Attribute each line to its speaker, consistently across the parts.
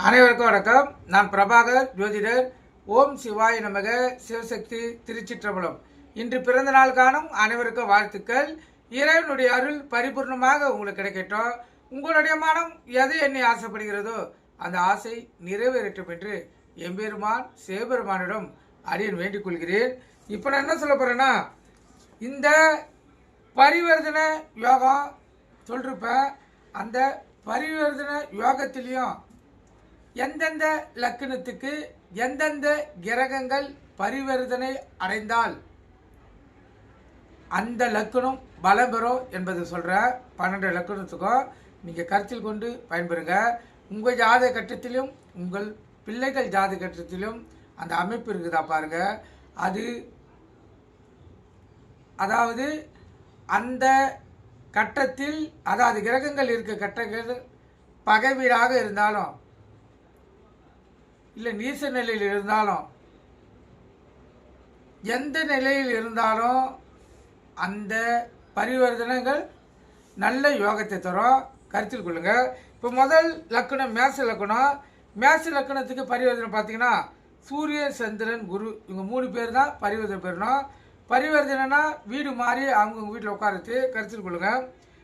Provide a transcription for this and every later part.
Speaker 1: அனைவருக்கும் வணக்கம். நான் பிரபாகர் ஜோதிடர். ஓம் சிவாய நமக. சிவசக்தி திருச்சிற்றம்பலம். இன்று பிறந்த நாள் காணும் அனைவருக்கும் வாழ்த்துக்கள். இறைவனுடைய அருள் பரிபூர்ணமாக உங்களுக்கு கிடைக்கட்டும். உங்களுடைய மனம் எதை எண்ணி ஆசைப்படுகிறதோ அந்த ஆசை நிறைவேறட்டும் என்று எம்பெருமான் சிவபெருமானிடம் அடியன் வேண்டிக் கொள்கிறேன். இப்போ நான் என்ன சொல்ல போறேன்னா, இந்த பரிவர்த்தனை யோகம் சொல்லிருப்பேன். அந்த பரிவர்த்தனை யோகத்திலையும் எந்தெந்த லக்கணத்துக்கு எந்தெந்த கிரகங்கள் பரிவர்த்தனை அடைந்தால் அந்த லக்கணம் பலம் பெறும் என்பதை சொல்கிறேன். 12 லக்கணத்துக்கும் நீங்கள் கருத்தில் கொண்டு பயன்பெறுங்க. உங்கள் ஜாத கட்டத்திலும் உங்கள் பிள்ளைகள் ஜாத கட்டத்திலும் அந்த அமைப்பு இருக்குதா பாருங்க. அதாவது அந்த கட்டத்தில் அதாவது கிரகங்கள் இருக்க கட்டங்கள் பகை வீடாக இருந்தாலும் இல்லை நீச நிலையில் இருந்தாலும் எந்த நிலையில் இருந்தாலும் அந்த பரிவர்த்தனைகள் நல்ல யோகத்தை தரும். கருத்தில் கொள்ளுங்க. இப்போ முதல் லக்கணம் மேச லக்கணம். மேச லக்கணத்துக்கு பரிவர்த்தனை பார்த்தீங்கன்னா சூரியன், சந்திரன், குரு இவங்க 3 பேர் தான் பரிவர்த்தனை பெறணும். பரிவர்த்தனைனா வீடு மாறி அவங்கவுங்க வீட்டில் உட்காரத்து. கருத்தில் கொள்ளுங்க.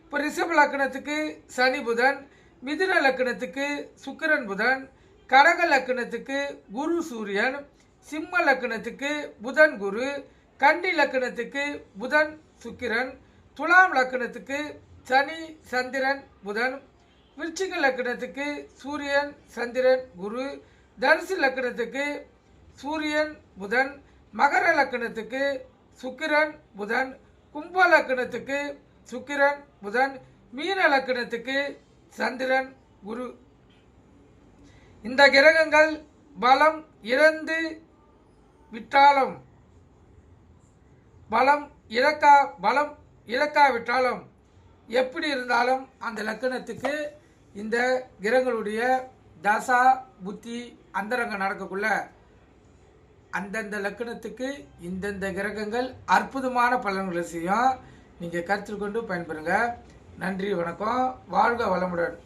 Speaker 1: இப்போ ரிஷப லக்கணத்துக்கு சனி புதன், மிதுன லக்கணத்துக்கு சுக்கிரன் புதன், கடக லக்கணத்துக்கு குரு சூரியன், சிம்ம லக்கணத்துக்கு புதன் குரு, கன்னி லக்கணத்துக்கு புதன் சுக்கிரன், துலாம் லக்கணத்துக்கு சனி சந்திரன் புதன், விருச்சிக லக்கணத்துக்கு சூரியன் சந்திரன் குரு, தனுசு லக்கணத்துக்கு சூரியன் புதன், மகர லக்கணத்துக்கு சுக்கிரன் புதன், கும்ப லக்கணத்துக்கு சுக்கிரன் புதன், மீன லக்கணத்துக்கு சந்திரன் குரு. இந்த கிரகங்கள் பலம் இழந்து விட்டாலும் பலம் இழக்காவிட்டாலும் எப்படி இருந்தாலும் அந்த லக்கணத்துக்கு இந்த கிரகங்களுடைய தசா புத்தி அந்தரங்கம் நடக்கக்குள்ள அந்தந்த லக்கணத்துக்கு இந்தந்த கிரகங்கள் அற்புதமான பலன்களை செய்யும். நீங்கள் கருத்தில் கொண்டு பயன்பெறுங்க. நன்றி, வணக்கம். வாழ்க வளமுடன்.